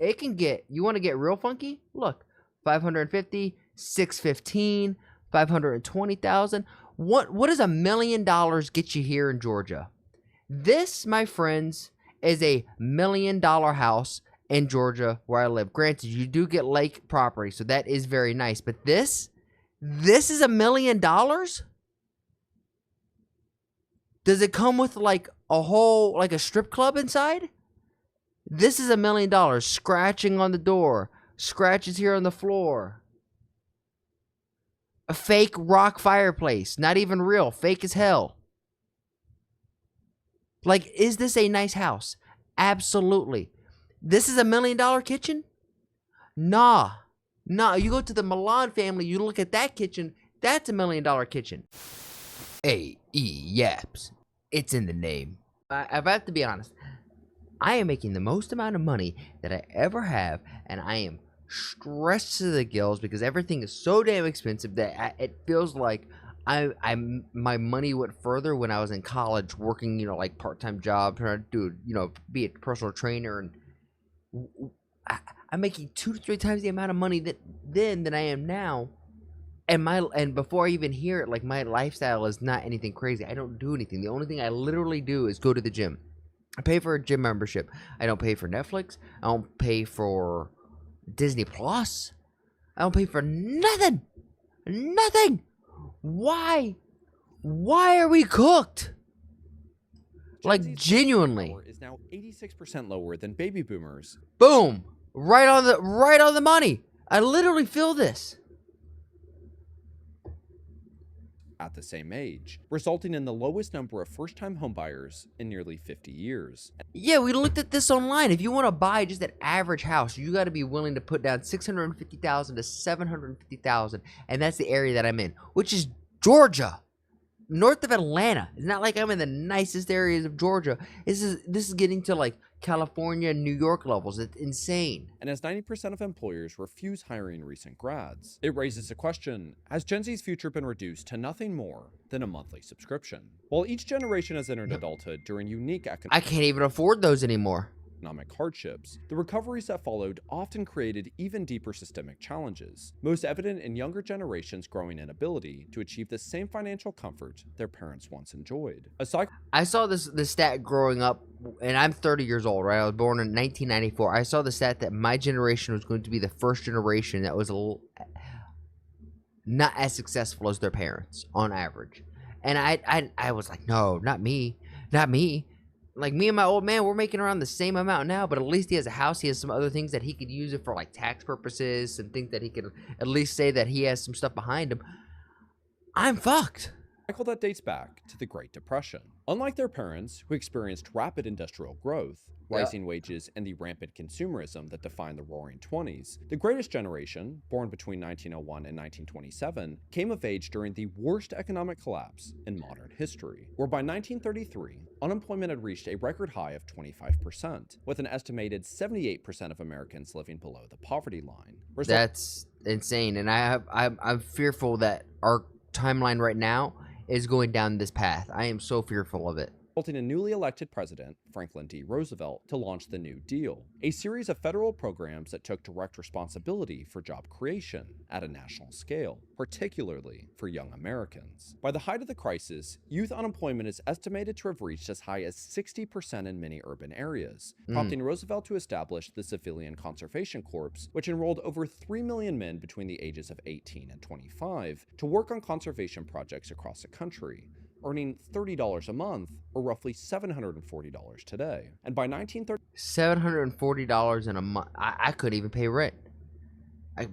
It can get, you want to get real funky? Look, 550, 615, 520,000. What does $1 million get you here in Georgia? This, my friends, is $1 million house in Georgia where I live. Granted, you do get lake property, so that is very nice. But this is $1 million? Does it come with like a whole, like a strip club inside? This is $1 million. Scratching on the door, scratches here on the floor. A fake rock fireplace, not even real, fake as hell. Like, is this a nice house? Absolutely. This is $1 million kitchen? Nah. You go to the Milan family, you look at that kitchen, that's $1 million kitchen. Yaps. It's in the name. I have to be honest. I am making the most amount of money that I ever have, and I am stressed to the gills because everything is so damn expensive that it feels like my money went further when I was in college working, like part-time job, trying to do, be a personal trainer, and I'm making 2 to 3 times the amount of money than I am now. And before I even hear it, like, my lifestyle is not anything crazy. I don't do anything. The only thing I literally do is go to the gym. I pay for a gym membership. I don't pay for Netflix. I don't pay for Disney Plus. I don't pay for nothing. Nothing. Why? Why are we cooked? Like, genuinely. Is now 86% lower than baby boomers. Boom. Right on the money. I literally feel this. At the same age, resulting in the lowest number of first-time homebuyers in nearly 50 years. Yeah, we looked at this online. If you want to buy just an average house, you got to be willing to put down $650,000 to $750,000, and that's the area that I'm in, which is Georgia, north of Atlanta. It's not like I'm in the nicest areas of Georgia. This is getting to like California, New York levels. It's insane. And as 90% of employers refuse hiring recent grads, it raises the question, has Gen Z's future been reduced to nothing more than a monthly subscription? While each generation has entered adulthood during unique I can't even afford those anymore. economic hardships, the recoveries that followed often created even deeper systemic challenges, most evident in younger generations' growing inability to achieve the same financial comfort their parents once enjoyed. I saw this stat growing up, and I'm 30 years old, right? I was born in 1994. I saw the stat that my generation was going to be the first generation that was not as successful as their parents on average. And I was like, no, not me. Like, me and my old man, we're making around the same amount now, but at least he has a house. He has some other things that he could use it for, like tax purposes, and things that he could at least say that he has some stuff behind him. I'm fucked. Cycle that dates back to the Great Depression. Unlike their parents, who experienced rapid industrial growth, rising wages, and the rampant consumerism that defined the Roaring '20s, the greatest generation, born between 1901 and 1927, came of age during the worst economic collapse in modern history, where by 1933, unemployment had reached a record high of 25%, with an estimated 78% of Americans living below the poverty line. That's insane, and I'm fearful that our timeline right now is going down this path. I am so fearful of it. Resulting in newly elected president Franklin D. Roosevelt to launch the New Deal, a series of federal programs that took direct responsibility for job creation at a national scale, particularly for young Americans. By the height of the crisis, youth unemployment is estimated to have reached as high as 60% in many urban areas, prompting Roosevelt to establish the Civilian Conservation Corps, which enrolled over 3 million men between the ages of 18 and 25 to work on conservation projects across the country, earning $30 a month, or roughly $740 today. And by 1930, $740 in a month. I couldn't even pay rent. I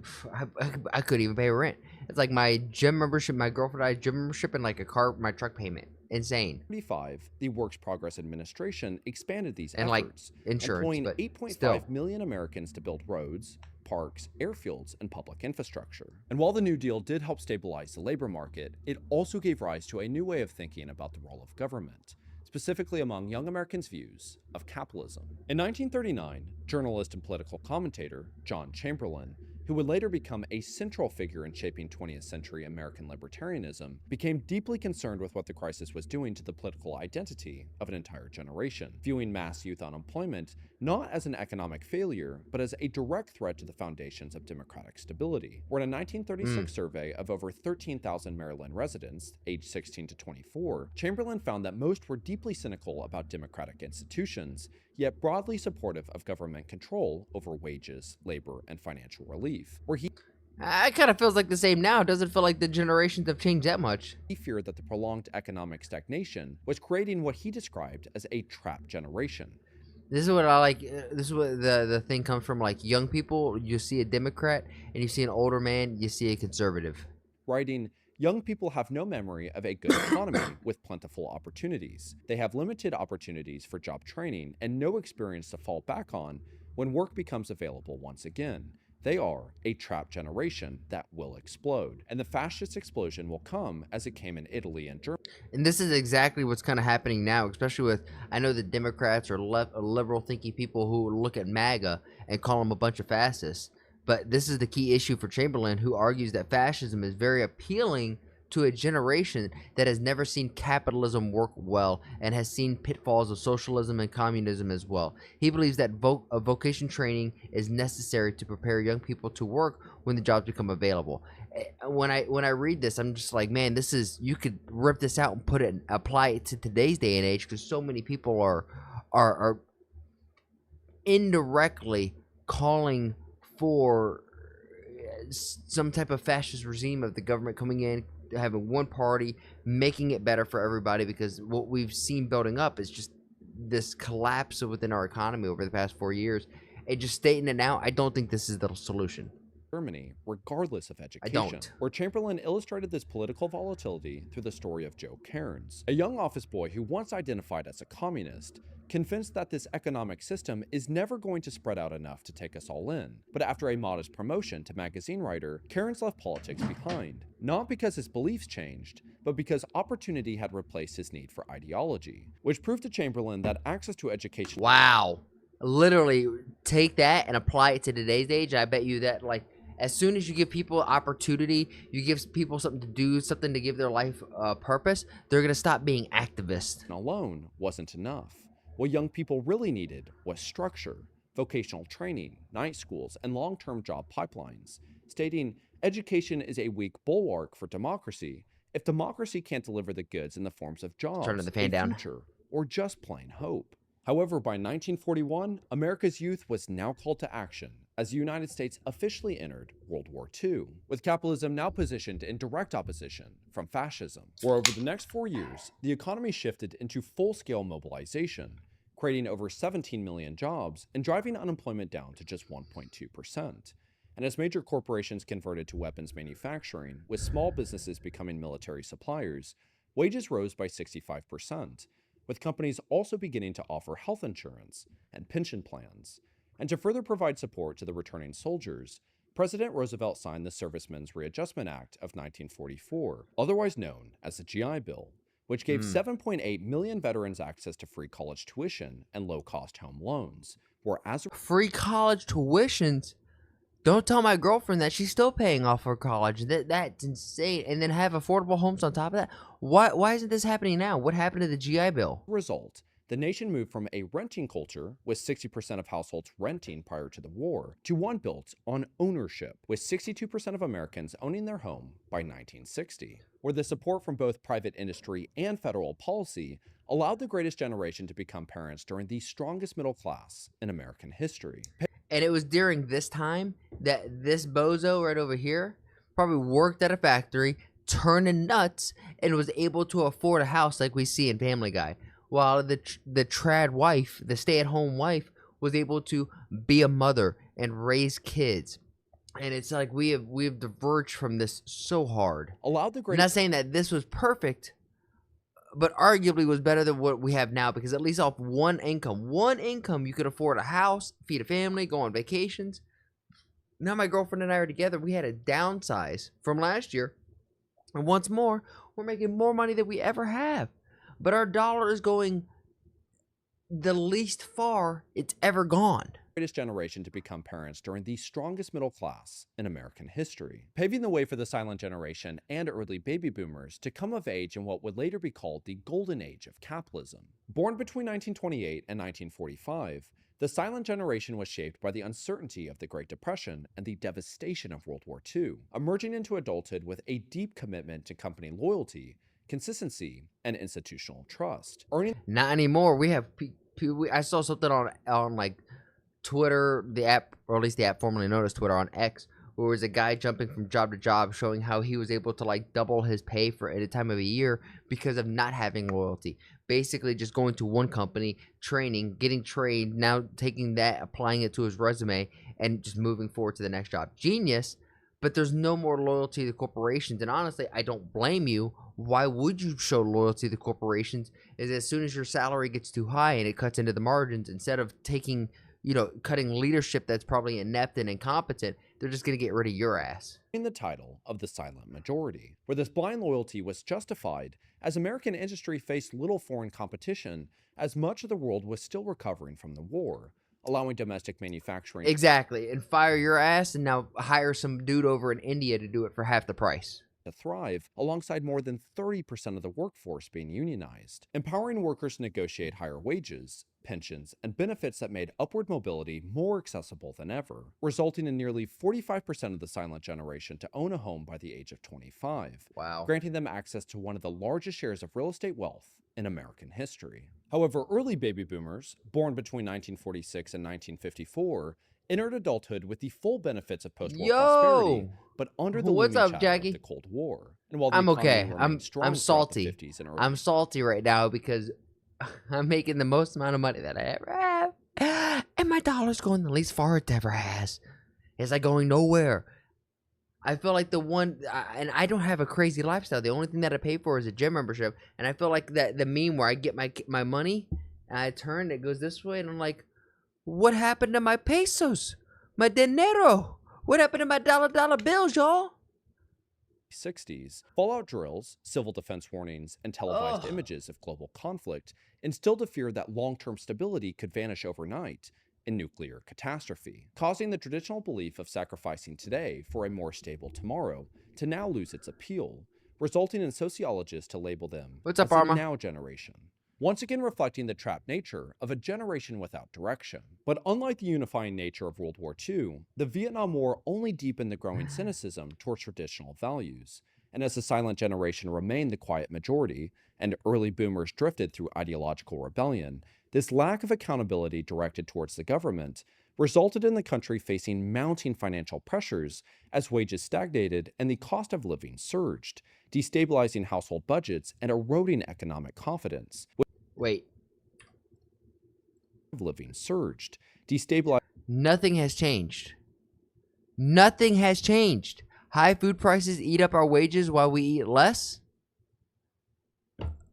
couldn't even pay rent. It's like my gym membership, my girlfriend and I gym membership, and like my truck payment. Insane. The Works Progress Administration expanded these and efforts, like insurance, employing but 8.5 million Americans to build roads, parks, airfields, and public infrastructure. And while the New Deal did help stabilize the labor market, it also gave rise to a new way of thinking about the role of government, specifically among young Americans' views of capitalism. In 1939, journalist and political commentator John Chamberlain, who would later become a central figure in shaping 20th century American libertarianism, became deeply concerned with what the crisis was doing to the political identity of an entire generation, viewing mass youth unemployment not as an economic failure, but as a direct threat to the foundations of democratic stability. Where in a 1936 survey of over 13,000 Maryland residents, aged 16 to 24, Chamberlain found that most were deeply cynical about democratic institutions, yet broadly supportive of government control over wages, labor, and financial relief. Where It kind of feels like the same now. It doesn't feel like the generations have changed that much. he feared that the prolonged economic stagnation was creating what he described as a trapped generation. This is what I like. This is what the thing comes from. Like young people, you see a Democrat, and you see an older man, you see a conservative. Writing, young people have no memory of a good economy with plentiful opportunities. They have limited opportunities for job training and no experience to fall back on when work becomes available once again. They are a trapped generation that will explode, and the fascist explosion will come as it came in Italy and Germany. And this is exactly what's kind of happening now, especially with, I know the Democrats are liberal thinking people who look at MAGA and call them a bunch of fascists. But this is the key issue for Chamberlain, who argues that fascism is very appealing to a generation that has never seen capitalism work well and has seen pitfalls of socialism and communism as well. He believes that vocation training is necessary to prepare young people to work when the jobs become available. When I read this, I'm just like, man, this is, you could rip this out and put it and apply it to today's day and age, because so many people are indirectly calling for some type of fascist regime of the government coming in, having one party, making it better for everybody, because what we've seen building up is just this collapse within our economy over the past 4 years. And just stating it now, I don't think this is the solution. Germany, regardless of education. I don't. Where Chamberlain illustrated this political volatility through the story of Joe Cairns, a young office boy who once identified as a communist, convinced that this economic system is never going to spread out enough to take us all in. But after a modest promotion to magazine writer, Cairns left politics behind, not because his beliefs changed, but because opportunity had replaced his need for ideology, which proved to Chamberlain that access to education— Wow. Literally take that and apply it to today's age. I bet you that, like, as soon as you give people opportunity, you give people something to do, something to give their life purpose, they're going to stop being activists. alone wasn't enough. What young people really needed was structure, vocational training, night schools, and long-term job pipelines, stating education is a weak bulwark for democracy if democracy can't deliver the goods in the forms of jobs, Turning the fan a down. future, or just plain hope. However, by 1941, America's youth was now called to action as the United States officially entered World War II, with capitalism now positioned in direct opposition from fascism, where over the next 4 years, the economy shifted into full-scale mobilization, creating over 17 million jobs and driving unemployment down to just 1.2%. And as major corporations converted to weapons manufacturing, with small businesses becoming military suppliers, wages rose by 65%, with companies also beginning to offer health insurance and pension plans. And to further provide support to the returning soldiers, President Roosevelt signed the Servicemen's Readjustment Act of 1944, otherwise known as the GI Bill, which gave 7.8 million veterans access to free college tuition and low-cost home loans, where as Free college tuitions? Don't tell my girlfriend that she's still paying off her college. That's insane. And then have affordable homes on top of that. Why isn't this happening now? What happened to the GI Bill? result, the nation moved from a renting culture, with 60% of households renting prior to the war, to one built on ownership, with 62% of Americans owning their home by 1960, where the support from both private industry and federal policy allowed the greatest generation to become parents during the strongest middle class in American history. And it was during this time that this bozo right over here probably worked at a factory, turning nuts, and was able to afford a house like we see in Family Guy. While the trad wife, the stay-at-home wife, was able to be a mother and raise kids. And it's like we have diverged from this so hard. Allowed the I'm greatest— not saying that this was perfect, but arguably was better than what we have now, because at least off one income, you could afford a house, feed a family, go on vacations. Now my girlfriend and I are together. We had a downsize from last year. And once more, we're making more money than we ever have. But our dollar is going the least far it's ever gone. greatest generation to become parents during the strongest middle class in American history, paving the way for the silent generation and early baby boomers to come of age in what would later be called the golden age of capitalism. Born between 1928 and 1945, The silent generation was shaped by the uncertainty of the Great Depression and the devastation of World War II, emerging into adulthood with a deep commitment to company loyalty, consistency, and institutional trust. Earning Not anymore. We have. I saw something on like Twitter, the app, or at least the app formerly known as Twitter, on X, where was a guy jumping from job to job, showing how he was able to like double his pay for at a time of a year because of not having loyalty. Basically, just going to one company, training, getting trained, now taking that, applying it to his resume, and just moving forward to the next job. Genius, but there's no more loyalty to corporations. And honestly, I don't blame you. Why would you show loyalty to corporations? Is as soon as your salary gets too high and it cuts into the margins, instead of taking, cutting leadership that's probably inept and incompetent, they're just going to get rid of your ass. the title of the silent majority, where this blind loyalty was justified as American industry faced little foreign competition as much of the world was still recovering from the war, allowing domestic manufacturing Exactly. And fire your ass and now hire some dude over in India to do it for half the price. to thrive, alongside more than 30% of the workforce being unionized, empowering workers to negotiate higher wages, pensions, and benefits that made upward mobility more accessible than ever, resulting in nearly 45% of the silent generation to own a home by the age of 25, Wow. granting them access to one of the largest shares of real estate wealth in American history. However, early baby boomers, born between 1946 and 1954, entered adulthood with the full benefits of post-war prosperity, but under the What's looming up, shadow Jackie? of the Cold War. And while the I'm economy okay. remained strong I'm throughout the salty. 50s and early I'm salty right now because I'm making the most amount of money that I ever have. And my dollar's going the least far it ever has. It's like going nowhere. I feel like and I don't have a crazy lifestyle. The only thing that I pay for is a gym membership. And I feel like that the meme where I get my money and I turn, it goes this way. And I'm like, what happened to my pesos? My dinero? What happened to my dollar bills, y'all? 60s, fallout drills, civil defense warnings, and televised images of global conflict instilled a fear that long-term stability could vanish overnight in nuclear catastrophe, causing the traditional belief of sacrificing today for a more stable tomorrow to now lose its appeal, resulting in sociologists to label them What's up, as the Arma? now generation, once again reflecting the trapped nature of a generation without direction. But unlike the unifying nature of World War II, the Vietnam War only deepened the growing cynicism towards traditional values, and as the silent generation remained the quiet majority, and early boomers drifted through ideological rebellion, this lack of accountability directed towards the government resulted in the country facing mounting financial pressures as wages stagnated and the cost of living surged, destabilizing household budgets and eroding economic confidence. Wait. Living surged, destabilizing. Nothing has changed. Nothing has changed. High food prices eat up our wages while we eat less?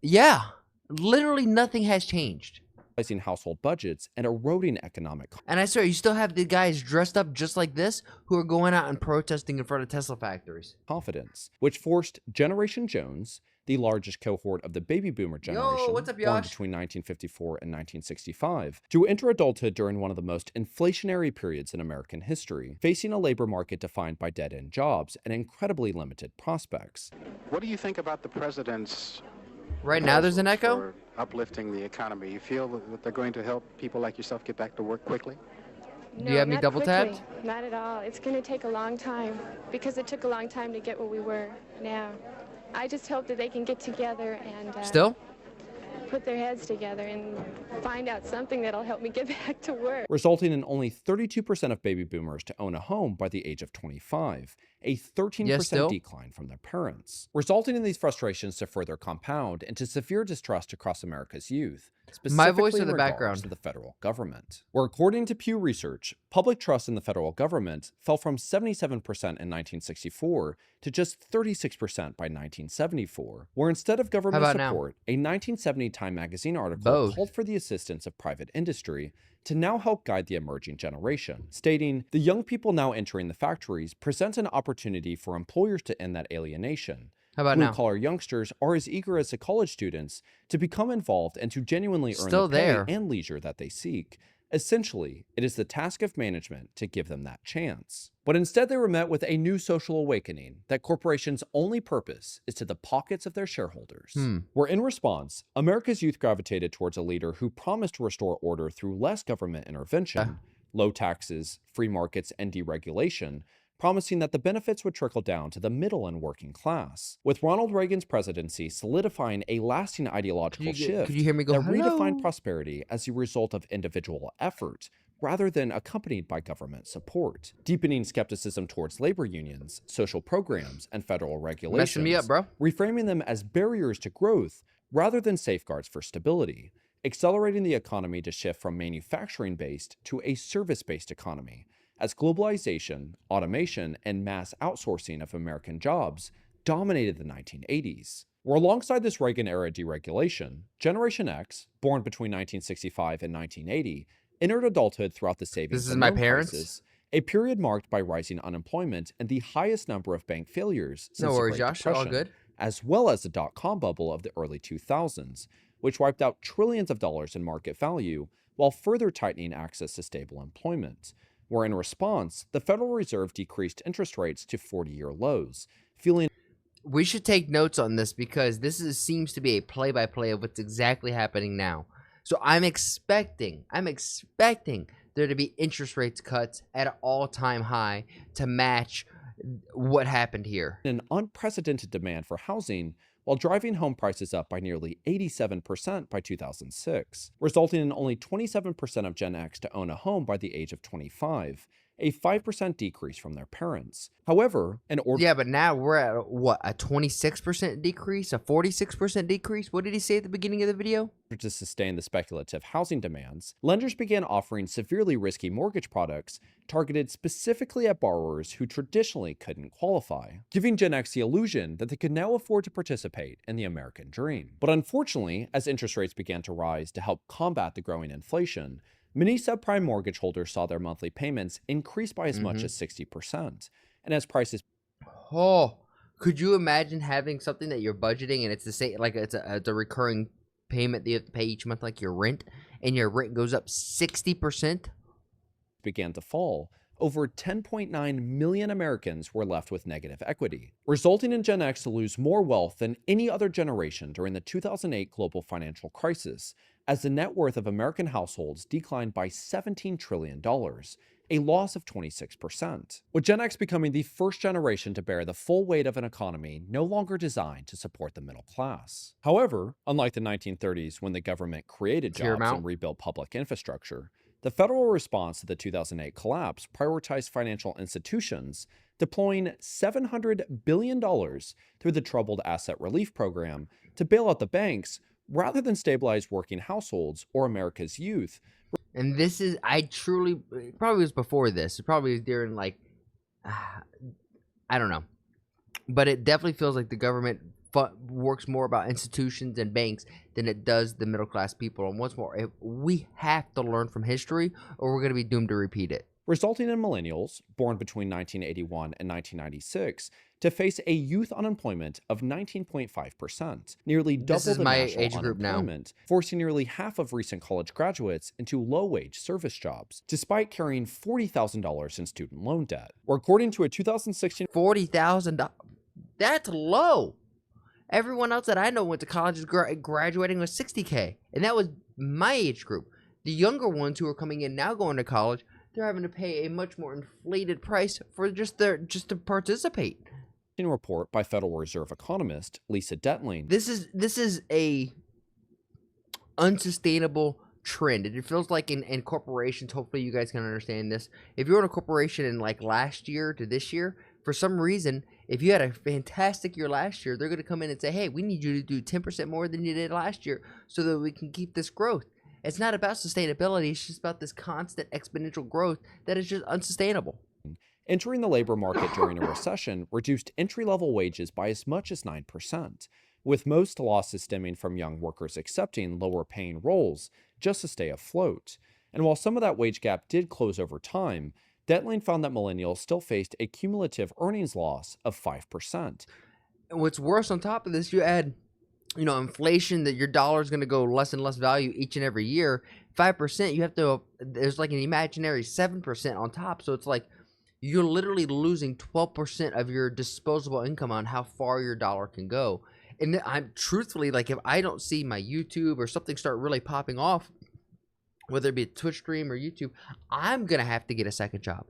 Yeah. Literally nothing has changed. Household budgets and eroding economic. And I swear, you still have the guys dressed up just like this who are going out and protesting in front of Tesla factories. Confidence, which forced Generation Jones, the largest cohort of the baby boomer generation, what's up, born Yosh? between 1954 and 1965, to enter adulthood during one of the most inflationary periods in American history, facing a labor market defined by dead-end jobs and incredibly limited prospects. What do you think about the president's Right now, there's an echo? for uplifting the economy? You feel that they're going to help people like yourself get back to work quickly? Do you have me not double quickly. tapped? Not at all. It's going to take a long time because it took a long time to get where we were now. I just hope that they can get together and Still? put their heads together and find out something that'll help me get back to work. Resulting in only 32% of baby boomers to own a home by the age of 25, a 13% still? decline from their parents, resulting in these frustrations to further compound into severe distrust across America's youth, My voice specifically or in the regards background? to the federal government. Where according to Pew Research, public trust in the federal government fell from 77% in 1964 to just 36% by 1974, where instead of government about now? support, a 1970 Time magazine article Both. called for the assistance of private industry to now help guide the emerging generation, stating, "The young people now entering the factories present an opportunity for employers to end that alienation. How about now? Blue-collar youngsters are as eager as the college students to become involved and to genuinely earn Still the pay there. and leisure that they seek, Essentially, it is the task of management to give them that chance. But instead, they were met with a new social awakening that corporations' only purpose is to the pockets of their shareholders. Where in response, America's youth gravitated towards a leader who promised to restore order through less government intervention, low taxes, free markets, and deregulation, promising that the benefits would trickle down to the middle and working class, with Ronald Reagan's presidency solidifying a lasting ideological shift could you hear me go, that "Hello"? redefined prosperity as the result of individual effort rather than accompanied by government support, deepening skepticism towards labor unions, social programs, and federal regulations, Messing me up, bro. reframing them as barriers to growth rather than safeguards for stability, accelerating the economy to shift from manufacturing-based to a service-based economy, as globalization, automation, and mass outsourcing of American jobs dominated the 1980s. Where alongside this Reagan-era deregulation, Generation X, born between 1965 and 1980, entered adulthood throughout the savings This is and my loan parents? crisis, a period marked by rising unemployment and the highest number of bank failures since No the worries, Great Josh. All Depression, good. as well as the dot-com bubble of the early 2000s, which wiped out trillions of dollars in market value while further tightening access to stable employment. Where in response, the Federal Reserve decreased interest rates to 40-year lows, fueling We should take notes on this because seems to be a play-by-play of what's exactly happening now. So I'm expecting there to be interest rates cuts at an all-time high to match what happened here. an unprecedented demand for housing while driving home prices up by nearly 87% by 2006, resulting in only 27% of Gen X to own a home by the age of 25, a 5% decrease from their parents. However, in order Yeah, but now we're at, what, a 26% decrease? A 46% decrease? What did he say at the beginning of the video? to sustain the speculative housing demands, lenders began offering severely risky mortgage products targeted specifically at borrowers who traditionally couldn't qualify, giving Gen X the illusion that they could now afford to participate in the American dream. But unfortunately, as interest rates began to rise to help combat the growing inflation, many subprime mortgage holders saw their monthly payments increase by as much as 60%. And as prices Oh, could you imagine having something that you're budgeting and it's the same, like it's a recurring payment that you have to pay each month, like your rent, and your rent goes up 60%? began to fall, over 10.9 million Americans were left with negative equity, resulting in Gen X to lose more wealth than any other generation during the 2008 global financial crisis, as the net worth of American households declined by $17 trillion, a loss of 26%, with Gen X becoming the first generation to bear the full weight of an economy no longer designed to support the middle class. However, unlike the 1930s when the government created Hear 'em jobs out. and rebuilt public infrastructure, the federal response to the 2008 collapse prioritized financial institutions, deploying $700 billion through the Troubled Asset Relief Program to bail out the banks rather than stabilize working households or America's youth. And this is, I truly, it probably was before this. It probably was during, like, I don't know. But it definitely feels like the government works more about institutions and banks than it does the middle class people. And once more, we have to learn from history or we're going to be doomed to repeat it. Resulting in millennials, born between 1981 and 1996, to face a youth unemployment of 19.5%, nearly double This is the my national age group now. unemployment, forcing nearly half of recent college graduates into low-wage service jobs, despite carrying $40,000 in student loan debt. Or according to a 2016 $40,000. That's low. Everyone else that I know went to college is graduating with $60K. And that was my age group. The younger ones who are coming in now going to college, they're having to pay a much more inflated price for just to participate. report by Federal Reserve economist Lisa Detling, This is a unsustainable trend. It feels like in corporations, hopefully you guys can understand this. If you're in a corporation in like last year to this year, for some reason, if you had a fantastic year last year, they're going to come in and say, hey, we need you to do 10% more than you did last year so that we can keep this growth. It's not about sustainability. It's just about this constant exponential growth that is just unsustainable. entering the labor market during a recession reduced entry-level wages by as much as 9%, with most losses stemming from young workers accepting lower-paying roles just to stay afloat. And while some of that wage gap did close over time, Detling found that millennials still faced a cumulative earnings loss of 5%. And what's worse on top of this, you add inflation, that your dollar is going to go less and less value each and every year. 5%, you have to, there's like an imaginary 7% on top. So it's like you're literally losing 12% of your disposable income on how far your dollar can go. And I'm truthfully, like, if I don't see my YouTube or something start really popping off, whether it be a Twitch stream or YouTube, I'm going to have to get a second job.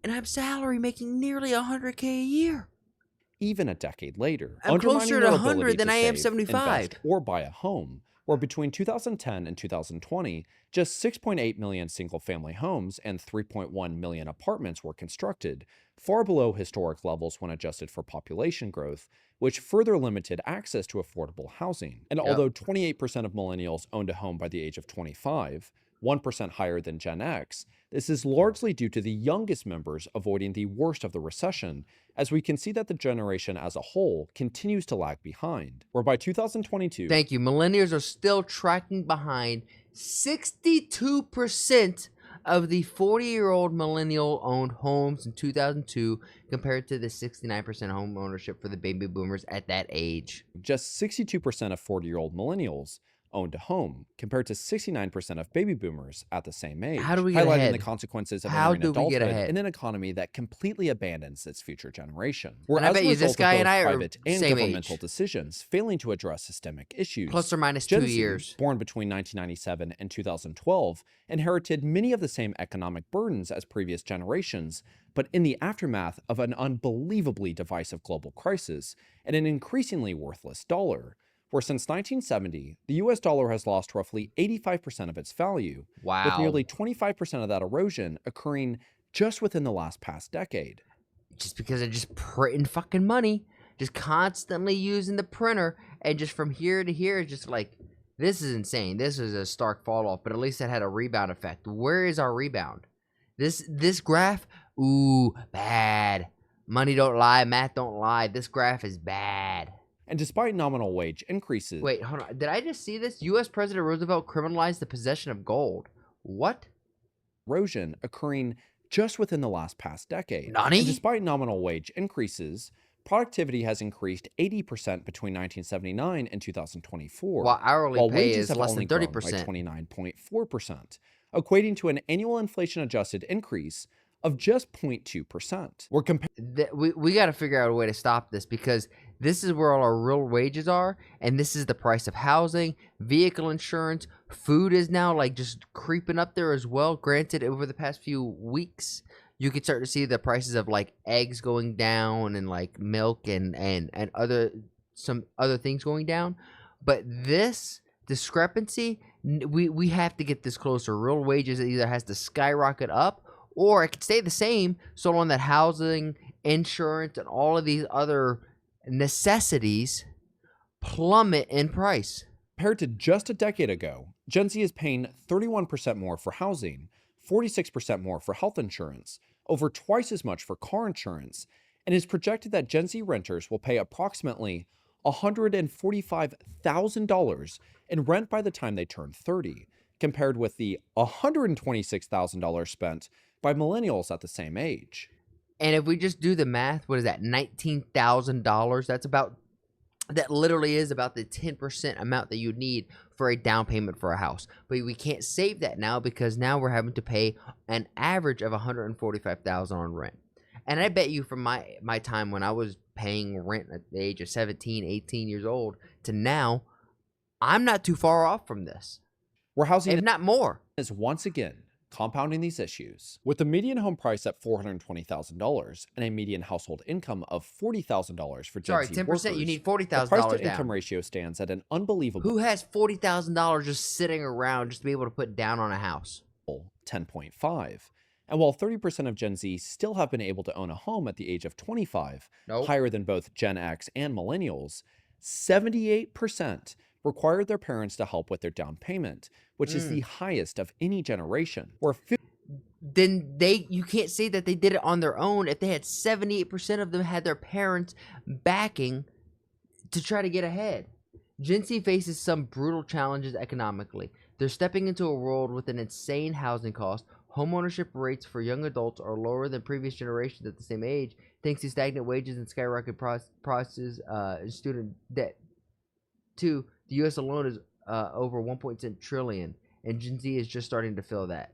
And I'm salary making nearly $100K a year. Even a decade later, I'm closer to 100 than I am 75. Invest, or buy a home, where between 2010 and 2020, just 6.8 million single-family homes and 3.1 million apartments were constructed, far below historic levels when adjusted for population growth, which further limited access to affordable housing. And although 28% of millennials owned a home by the age of 25, 1% higher than Gen X, this is largely due to the youngest members avoiding the worst of the recession, as we can see that the generation as a whole continues to lag behind, where by 2022... Thank you. Millennials are still tracking behind 62% of the 40-year-old millennial-owned homes in 2002 compared to the 69% home ownership for the baby boomers at that age. Just 62% of 40-year-old millennials owned a home, compared to 69% of baby boomers at the same age. How do we get highlighting ahead? the consequences of How entering do we get adulthood ahead? in an economy that completely abandons its future generation. And I bet you this guy and I are private and same governmental age. decisions failing to address systemic issues. Plus or minus Gen 2 Z, years. born between 1997 and 2012, inherited many of the same economic burdens as previous generations, but in the aftermath of an unbelievably divisive global crisis and an increasingly worthless dollar, where since 1970, the US dollar has lost roughly 85% of its value, Wow. with nearly 25% of that erosion occurring just within the past decade. Just because they're just printing fucking money, just constantly using the printer, and just from here to here, it's just like, this is insane. This is a stark fall off, but at least it had a rebound effect. Where is our rebound? This graph, ooh, bad. Money don't lie, math don't lie. This graph is bad. And despite nominal wage increases... Wait, hold on. Did I just see this? U.S. President Roosevelt criminalized the possession of gold. What? Erosion occurring just within the past decade. Nani? And despite nominal wage increases, productivity has increased 80% between 1979 and 2024, While hourly pay wages is have less only than grown by 30%. 29.4%, equating to an annual inflation-adjusted increase of just 0.2%. We're comparing... We got to figure out a way to stop this, because this is where all our real wages are, and this is the price of housing, vehicle insurance, food is now like just creeping up there as well. Granted, over the past few weeks, you can start to see the prices of like eggs going down and like milk and some other things going down. But this discrepancy, we have to get this closer. Real wages either has to skyrocket up, or it could stay the same so long that housing, insurance, and all of these other necessities plummet in price. Compared to just a decade ago, Gen Z is paying 31% more for housing, 46% more for health insurance, over twice as much for car insurance, and it's projected that Gen Z renters will pay approximately $145,000 in rent by the time they turn 30, compared with the $126,000 spent by millennials at the same age. And if we just do the math, what is that, $19,000? That literally is about the 10% amount that you need for a down payment for a house. But we can't save that now, because now we're having to pay an average of $145,000 on rent. And I bet you from my time when I was paying rent at the age of 17, 18 years old to now, I'm not too far off from this. Where housing, if not more, is once again compounding these issues. With the median home price at $420,000 and a median household income of $40,000 for Gen Z 10%, workers, you need the $40,000 price-to-income down. ratio stands at an unbelievable Who has $40,000 just sitting around just to be able to put down on a house? 10.5. And while 30% of Gen Z still have been able to own a home at the age of 25, Nope. higher than both Gen X and millennials, 78% required their parents to help with their down payment, which is the highest of any generation. Where Then you can't say that they did it on their own if they had 78% of them had their parents backing to try to get ahead. Gen Z faces some brutal challenges economically. They're stepping into a world with an insane housing cost. Homeownership rates for young adults are lower than previous generations at the same age, thanks to stagnant wages and skyrocketing prices, student debt. Two, the U.S. alone is over 1.10 trillion, and Gen Z is just starting to feel that.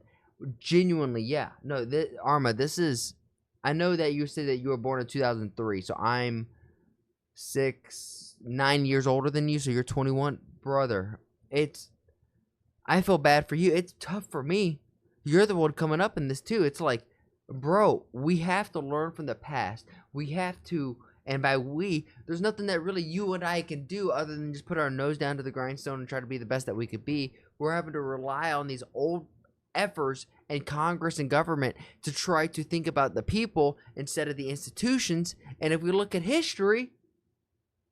Genuinely, yeah. No, Arma, this is. I know that you said that you were born in 2003, so I'm 9 years older than you, so you're 21, brother. I feel bad for you. It's tough for me. You're the one coming up in this too. It's like, bro, we have to learn from the past. We have to, and by we, there's nothing that really you and I can do other than just put our nose down to the grindstone and try to be the best that we could be. We're having to rely on these old efforts and Congress and government to try to think about the people instead of the institutions. And if we look at history,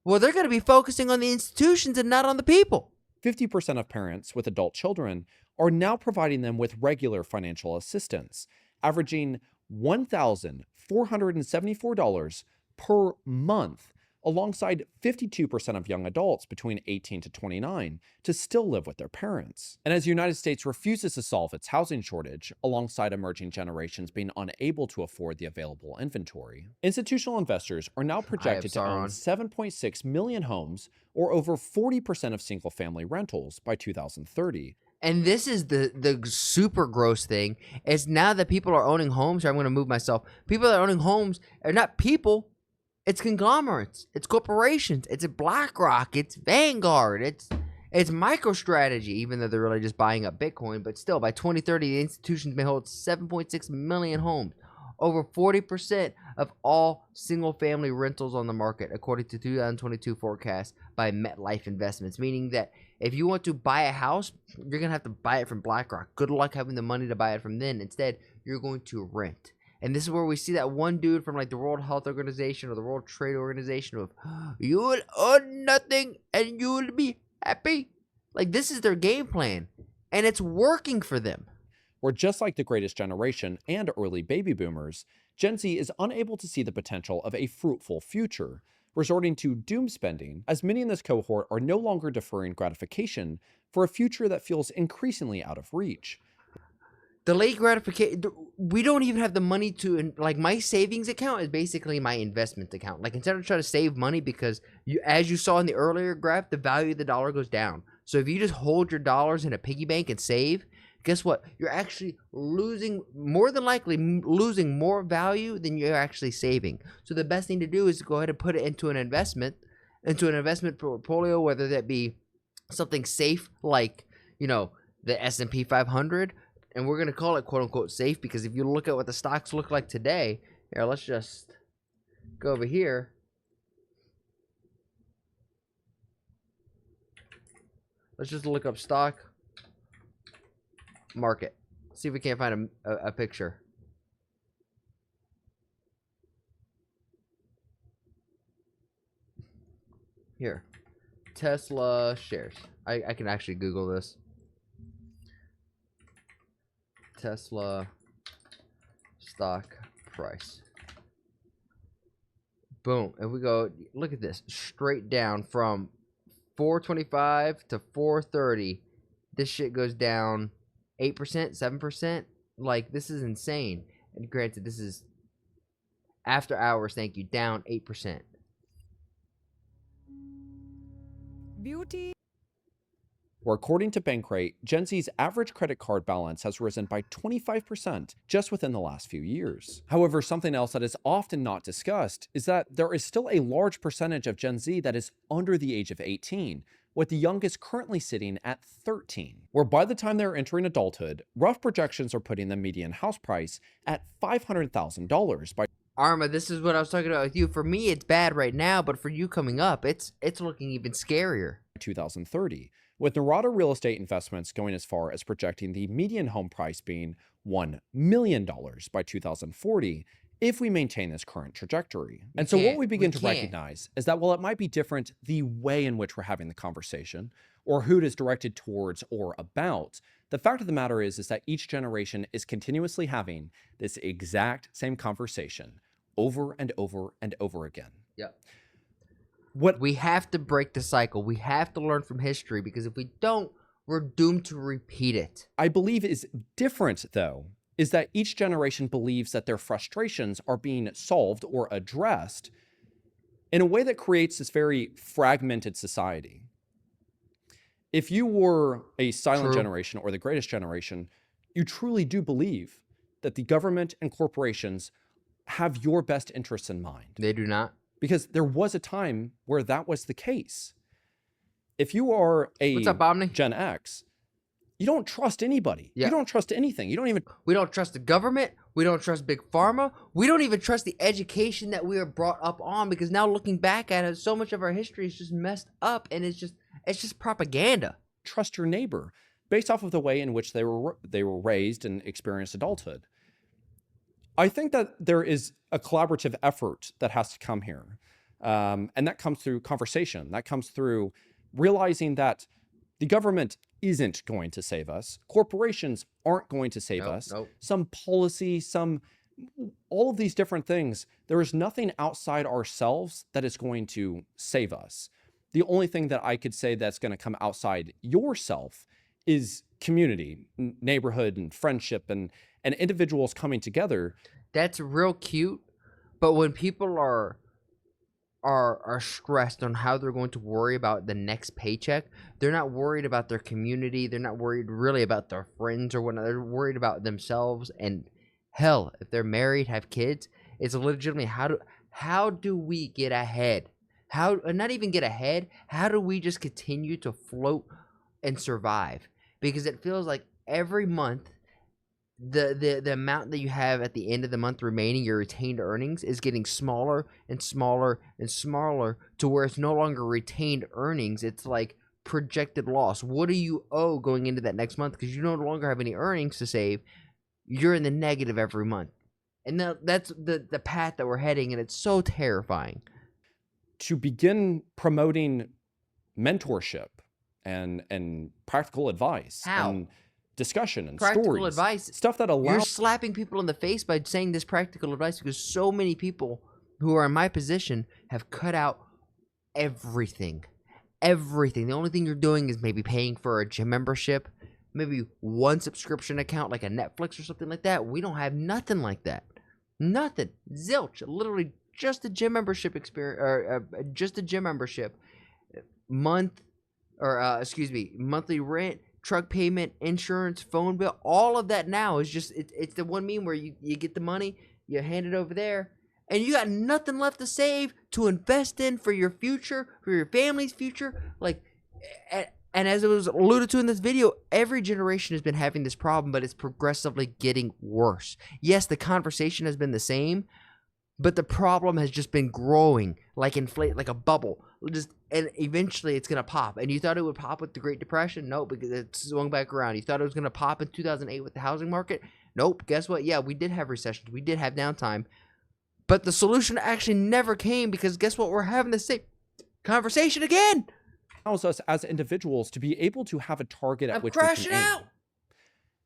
well, they're going to be focusing on the institutions and not on the people. 50% of parents with adult children are now providing them with regular financial assistance, averaging $1,474 per month, alongside 52% of young adults between 18 to 29 to still live with their parents. And as the United States refuses to solve its housing shortage, alongside emerging generations being unable to afford the available inventory, institutional investors are now projected to own 7.6 million homes, or over 40% of single-family rentals by 2030. And this is the super gross thing, is now that people are owning homes, or I'm going to move myself, people that are owning homes are not people, it's conglomerates, it's corporations, it's BlackRock, it's Vanguard, it's MicroStrategy, even though they're really just buying up Bitcoin. But still, by 2030, the institutions may hold 7.6 million homes, over 40% of all single-family rentals on the market, according to 2022 forecast by MetLife Investments, meaning that if you want to buy a house, you're going to have to buy it from BlackRock. Good luck having the money to buy it from them. Instead, you're going to rent. And this is where we see that one dude from like the World Health Organization or the World Trade Organization of, you will own nothing and you will be happy. Like, this is their game plan, and it's working for them. Where just like the greatest generation and early baby boomers, Gen Z is unable to see the potential of a fruitful future, resorting to doom spending, as many in this cohort are no longer deferring gratification for a future that feels increasingly out of reach. Delayed gratification, we don't even have the money to, like, my savings account is basically my investment account. Like, instead of trying to save money, because as you saw in the earlier graph, the value of the dollar goes down. So if you just hold your dollars in a piggy bank and save, guess what? You're actually losing, more than likely losing more value than you're actually saving. So the best thing to do is to go ahead and put it into an investment portfolio, whether that be something safe like, the S&P 500. And we're going to call it quote-unquote safe, because if you look at what the stocks look like today, here, let's just go over here. Let's just look up stock market. See if we can't find a picture. Here. Tesla shares. I can actually Google this. Tesla stock price. Boom. If we go, look at this, straight down from 425 to 430. This shit goes down 8%, 7%. Like, this is insane. And granted, this is after hours, thank you, down 8%. Beauty. Where according to Bankrate, Gen Z's average credit card balance has risen by 25% just within the last few years. However, something else that is often not discussed is that there is still a large percentage of Gen Z that is under the age of 18, with the youngest currently sitting at 13, where by the time they're entering adulthood, rough projections are putting the median house price at $500,000 by Arma, this is what I was talking about with you. For me, it's bad right now, but for you coming up, it's looking even scarier. 2030. With Norada Real Estate Investments going as far as projecting the median home price being $1 million by 2040 if we maintain this current trajectory. And so what we begin to recognize is that while it might be different the way in which we're having the conversation, or who it is directed towards or about, the fact of the matter is that each generation is continuously having this exact same conversation over and over and over again. Yep. What we have to break the cycle. We have to learn from history, because if we don't, we're doomed to repeat it. I believe is different, though, is that each generation believes that their frustrations are being solved or addressed in a way that creates this very fragmented society. If you were a silent True. generation or the greatest generation, you truly do believe that the government and corporations have your best interests in mind. They do not. Because there was a time where that was the case. If you are a What's up, Omni? Gen X, you don't trust anybody. Yeah. You don't trust anything. You don't even We don't trust the government. We don't trust Big Pharma. We don't even trust the education that we are brought up on, because now looking back at it, so much of our history is just messed up, and it's just propaganda. trust your neighbor based off of the way in which they were raised and experienced adulthood. I think that there is a collaborative effort that has to come here. And that comes through conversation. That comes through realizing that the government isn't going to save us. Corporations aren't going to save us. Nope. Some policy, all of these different things, there is nothing outside ourselves that is going to save us. The only thing that I could say that's going to come outside yourself is community, neighborhood, and friendship, and individuals coming together. That's real cute, but when people are stressed on how they're going to worry about the next paycheck, they're not worried about their community. They're not worried really about their friends or whatnot. They're worried about themselves. And hell, if they're married, have kids, it's legitimately how do we get ahead? Not even get ahead. How do we just continue to float and survive? Because it feels like every month, the amount that you have at the end of the month remaining, your retained earnings, is getting smaller and smaller and smaller, to where it's no longer retained earnings. It's like projected loss. What do you owe going into that next month? Because you no longer have any earnings to save. You're in the negative every month. And that's the path that we're heading, and it's so terrifying. To begin promoting mentorship and practical advice How? and discussion and Practical stories, advice. stuff that You're allows slapping people in the face by saying this practical advice, because so many people who are in my position have cut out everything. Everything. The only thing you're doing is maybe paying for a gym membership, maybe one subscription account like a Netflix or something like that. We don't have nothing like that. Nothing. Zilch. Literally just a gym membership experience, or just a gym membership, monthly rent, truck payment, insurance, phone bill. All of that now is just it's the one meme where you get the money, you hand it over there, and you got nothing left to save, to invest in for your future, for your family's future. Like, and as it was alluded to in this video, every generation has been having this problem, but it's progressively getting worse. Yes, the conversation has been the same, but the problem has just been growing like a bubble. And eventually it's gonna pop. And you thought it would pop with the Great Depression? Nope, because it swung back around. You thought it was gonna pop in 2008 with the housing market? Nope. Guess what? Yeah, we did have recessions. We did have downtime. But the solution actually never came, because guess what? We're having the same conversation again. allows us as individuals to be able to have a target at I'm which we crashing can aim. out.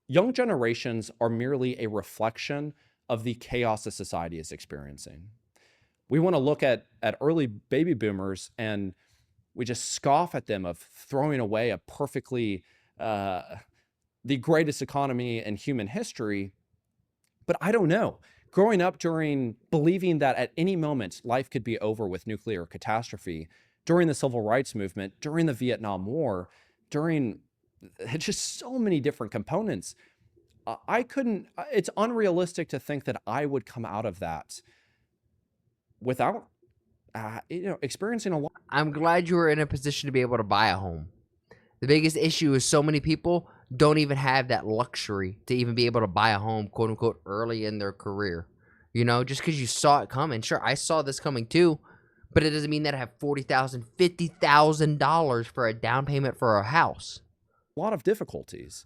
Young generations are merely a reflection of the chaos that society is experiencing. We want to look at early baby boomers and we just scoff at them of throwing away a perfectly, the greatest economy in human history. But I don't know. Growing up during believing that at any moment life could be over with nuclear catastrophe, during the civil rights movement, during the Vietnam War, during just so many different components, it's unrealistic to think that I would come out of that without, experiencing a lot. I'm glad you were in a position to be able to buy a home. The biggest issue is so many people don't even have that luxury to even be able to buy a home, quote unquote, early in their career. You know, just because you saw it coming. Sure, I saw this coming too, but it doesn't mean that I have $40,000, $50,000 for a down payment for a house. A lot of difficulties.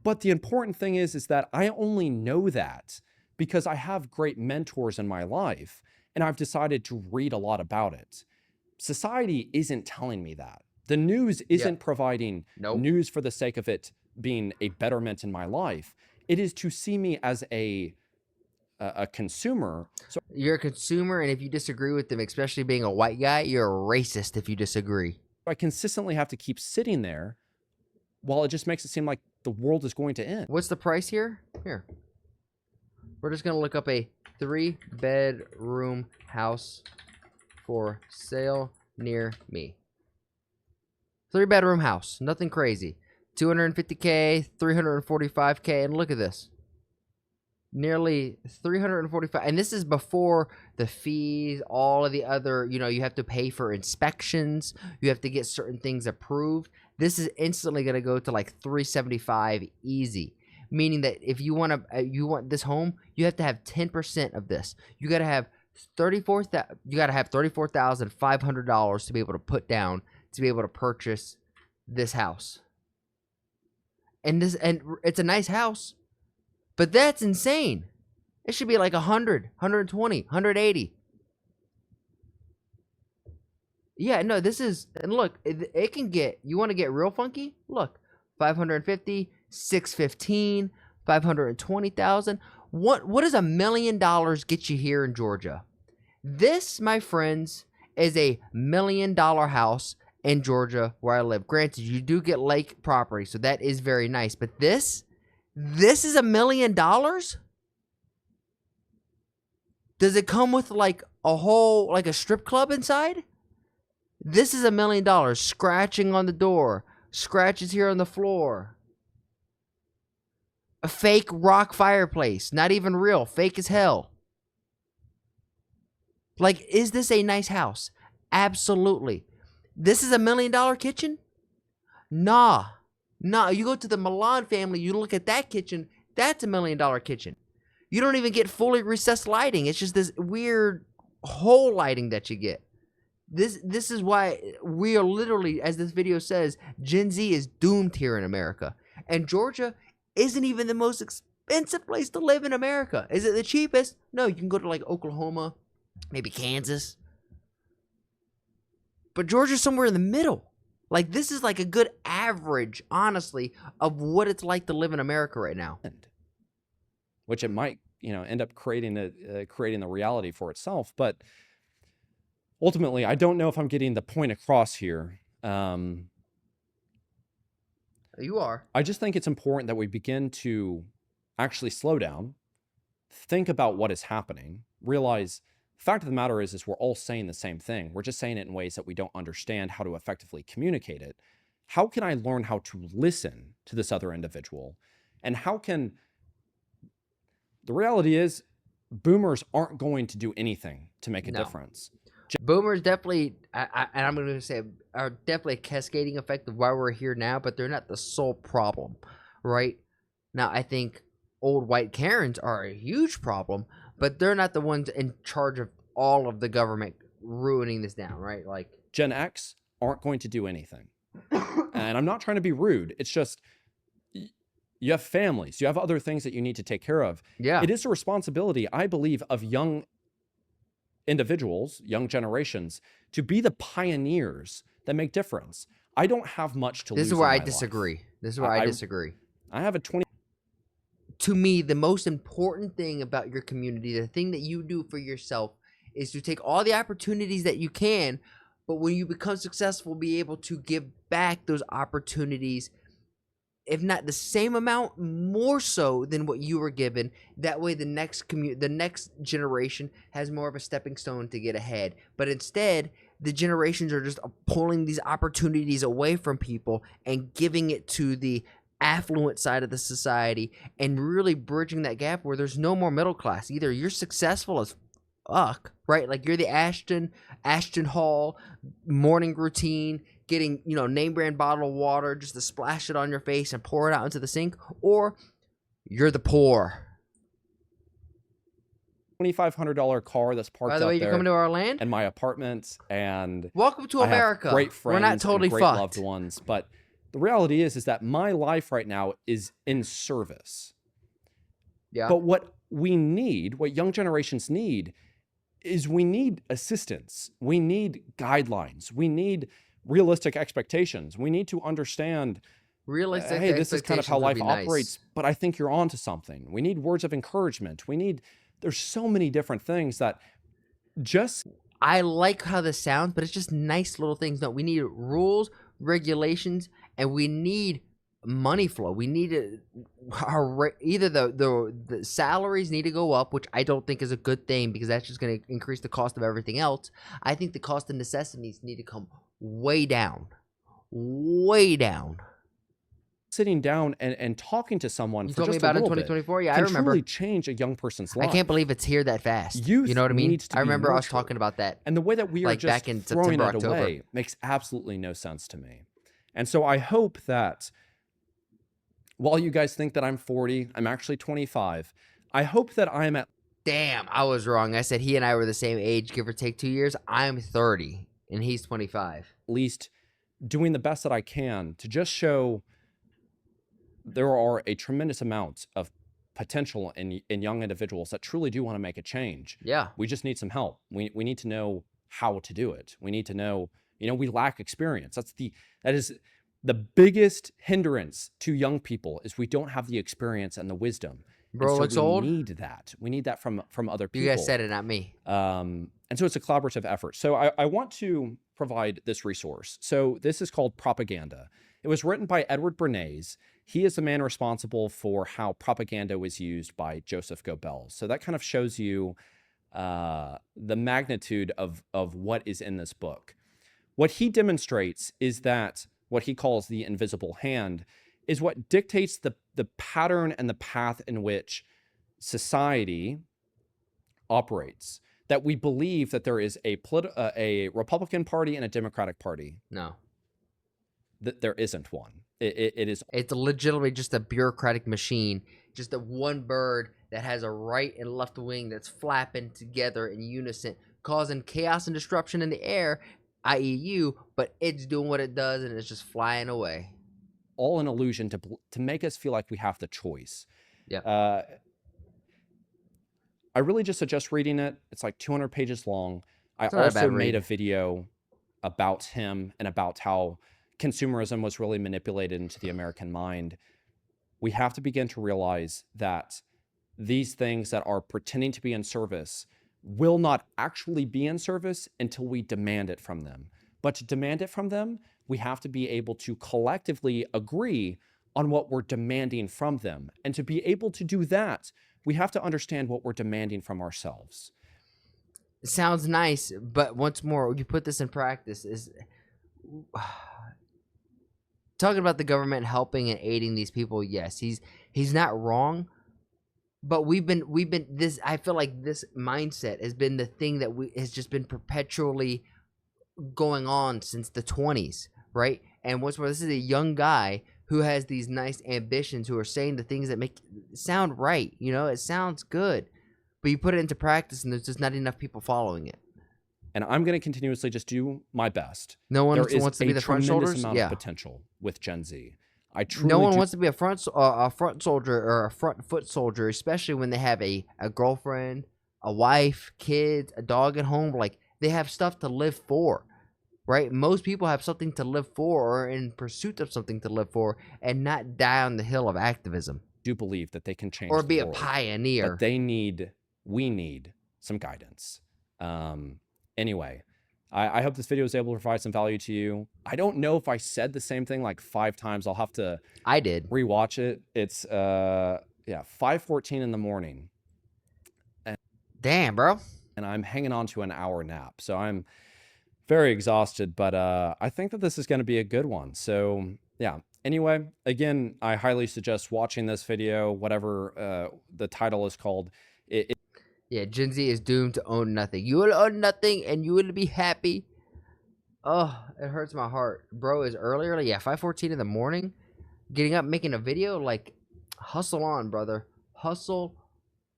But the important thing is that I only know that because I have great mentors in my life and I've decided to read a lot about it. Society isn't telling me that. The news isn't providing news for the sake of it being a betterment in my life. It is to see me as a consumer. So You're a consumer, and if you disagree with them, especially being a white guy, you're a racist if you disagree. I consistently have to keep sitting there while it just makes it seem like the world is going to end. What's the price here? Here. We're just going to look up a 3-bedroom house for sale near me. 3-bedroom house. Nothing crazy. 250K, 345K, and look at this. Nearly 345, and this is before the fees, all of the other, you have to pay for inspections, you have to get certain things approved. This is instantly going to go to like 375 easy, meaning that if you want this home, you have to have 10% of this. You got to have $34,500 to be able to put down to be able to purchase this house. And it's a nice house. But that's insane. It should be like 100, 120, 180. Yeah, no, this is, and look, it can get, you want to get real funky? Look, 550, 615, 520,000. What does $1 million get you here in Georgia? This, my friends, is a $1 million house in Georgia where I live. Granted, you do get lake property, so that is very nice. But this is $1 million? Does it come with like a whole, like a strip club inside? This is $1 million. Scratching on the door. Scratches here on the floor. A fake rock fireplace. Not even real. Fake as hell. Like, is this a nice house? Absolutely. This is $1 million kitchen? Nah. No, you go to the Milan family, you look at that kitchen, that's $1 million kitchen. You don't even get fully recessed lighting. It's just this weird hole lighting that you get. This is why we are literally, as this video says, Gen Z is doomed here in America. And Georgia isn't even the most expensive place to live in America. Is it the cheapest? No, you can go to like Oklahoma, maybe Kansas. But Georgia's somewhere in the middle. Like, this is like a good average, honestly, of what it's like to live in America right now. Which it might, end up creating the reality for itself. But ultimately, I don't know if I'm getting the point across here. You are. I just think it's important that we begin to actually slow down, think about what is happening, realize the fact of the matter is we're all saying the same thing. We're just saying it in ways that we don't understand how to effectively communicate it. How can I learn how to listen to this other individual? And how can... The reality is boomers aren't going to do anything to make a difference. Boomers definitely, and I'm going to say, are definitely a cascading effect of why we're here now, but they're not the sole problem, right? Now, I think old white Karens are a huge problem, but they're not the ones in charge of all of the government ruining this down, right? Like, Gen X aren't going to do anything. And I'm not trying to be rude. It's just, you have families, you have other things that you need to take care of. Yeah. It is a responsibility, I believe, of young individuals, young generations, to be the pioneers that make difference. I don't have much to lose. This is where I life. disagree. This is where I disagree. I have a 20. To me, the most important thing about your community, the thing that you do for yourself, is to take all the opportunities that you can, but when you become successful, be able to give back those opportunities, if not the same amount, more so than what you were given. That way the next generation has more of a stepping stone to get ahead. But instead, the generations are just pulling these opportunities away from people and giving it to the affluent side of the society and really bridging that gap where there's no more middle class. Either you're successful as fuck, right? Like you're the Ashton Hall morning routine, getting, name brand bottle of water just to splash it on your face and pour it out into the sink, or you're the poor. $2,500 car that's parked By the way, up you're there coming to our land? in my apartment, and welcome to I have America. great friends, we're not totally and great fucked. loved ones, but the reality is that my life right now is in service. Yeah. But what we need, what young generations need, is we need assistance. We need guidelines. We need realistic expectations. We need to understand, Realistic hey, this is kind of how life expectations would be operates, nice. but I think you're onto something. We need words of encouragement. There's so many different things that just... I like how this sounds, but it's just nice little things. No, we need rules, regulations, and we need money flow. We need either the salaries need to go up, which I don't think is a good thing because that's just going to increase the cost of everything else. I think the cost of necessities need to come way down, way down. Sitting down and talking to someone You for told me just a about it in little bit 2024. Yeah, I can remember. truly change a young person's life. I can't believe it's here that fast. Youth You know what I mean? needs to I be remember us nurtured. talking about that. And the way that we are Like, just back in throwing September, it October. away makes absolutely no sense to me. And so I hope that while you guys think that I'm 40, I'm actually 25. I hope that I'm at Damn, I was wrong. I said he and I were the same age, give or take 2 years. I'm 30 and he's 25. least doing the best that I can to just show there are a tremendous amount of potential in young individuals that truly do want to make a change. Yeah. We just need some help. We need to know how to do it. We need to know, we lack experience. That is the biggest hindrance to young people is we don't have the experience and the wisdom. Bro and so looks we old. need that. We need that from other people. You guys said it, not me. And so it's a collaborative effort. So I want to provide this resource. So this is called Propaganda. It was written by Edward Bernays. He is the man responsible for how propaganda was used by Joseph Goebbels. So that kind of shows you the magnitude of what is in this book. What he demonstrates is that what he calls the invisible hand is what dictates the pattern and the path in which society operates. That we believe that there is a Republican Party and a Democratic Party. No. That there isn't one. It's legitimately just a bureaucratic machine, just a one bird that has a right and left wing that's flapping together in unison, causing chaos and disruption in the air, i.e. you, but it's doing what it does and it's just flying away. All an illusion to make us feel like we have the choice. Yeah. I really just suggest reading it. It's like 200 pages long. I It's not a also bad made read. a video about him and about how consumerism was really manipulated into the American mind. We have to begin to realize that these things that are pretending to be in service will not actually be in service until we demand it from them. But to demand it from them, we have to be able to collectively agree on what we're demanding from them. And to be able to do that, we have to understand what we're demanding from ourselves. It sounds nice, but once more, you put this in practice is talking about the government helping and aiding these people. Yes, he's not wrong, but we've been this. I feel like this mindset has been the thing that has just been perpetually going on since the 20s, right? And what's more, this is a young guy who has these nice ambitions, who are saying the things that make sound right. It sounds good, but you put it into practice and there's just not enough people following it. And I'm going to continuously just do my best. No one There is wants to be a the front tremendous shoulders. amount Yeah. of potential with Gen Z. I truly No one do. wants to be a front soldier or a front foot soldier, especially when they have a girlfriend, a wife, kids, a dog at home. Like, they have stuff to live for, right? Most people have something to live for or in pursuit of something to live for, and not die on the hill of activism do believe that they can change or the be a world, pioneer. but we need some guidance. Anyway, I hope this video was able to provide some value to you. I don't know if I said the same thing like 5 times. I'll have to I did. rewatch it. It's 5:14 in the morning, Damn, bro. and I'm hanging on to an hour nap. So I'm very exhausted, but I think that this is going to be a good one. So yeah. Anyway, again, I highly suggest watching this video, whatever the title is called. Yeah, Gen Z is doomed to own nothing. You will own nothing and you will be happy. Oh, it hurts my heart. Bro is earlier. Yeah, 5:14 in the morning. Getting up, making a video. Like, hustle on, brother. Hustle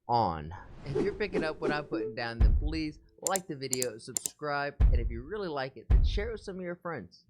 on. If you're picking up what I'm putting down, then please like the video, subscribe, and if you really like it, then share it with some of your friends.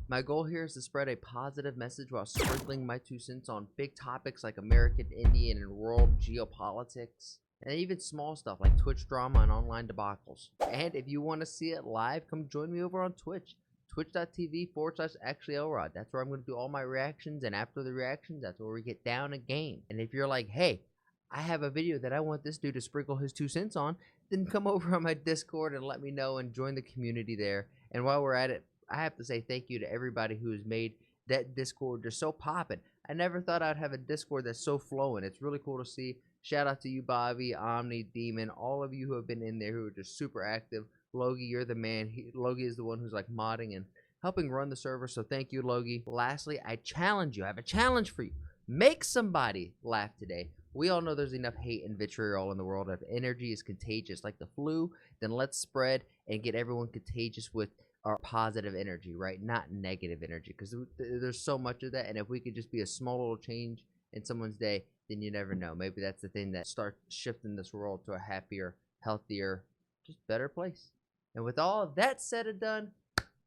My goal here is to spread a positive message while sprinkling my 2 cents on big topics like American, Indian, and world geopolitics. And even small stuff like Twitch drama and online debacles. And if you want to see it live, come join me over on Twitch. Twitch.tv/ActuallyElrod. That's where I'm going to do all my reactions. And after the reactions, that's where we get down a game. And if you're like, hey, I have a video that I want this dude to sprinkle his 2 cents on, then come over on my Discord and let me know and join the community there. And while we're at it, I have to say thank you to everybody who has made that Discord just so poppin'. I never thought I'd have a Discord that's so flowing. It's really cool to see. Shout out to you, Bobby, Omni, Demon, all of you who have been in there who are just super active. Logie, you're the man. Logie is the one who's like modding and helping run the server. So thank you, Logie. Lastly, I challenge you. I have a challenge for you. Make somebody laugh today. We all know there's enough hate and vitriol in the world. If energy is contagious like the flu, then let's spread and get everyone contagious with our positive energy, right? Not negative energy, because there's so much of that. And if we could just be a small little change in someone's day, then you never know. Maybe that's the thing that starts shifting this world to a happier, healthier, just better place. And with all that said and done,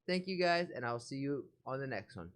thank you guys, and I'll see you on the next one.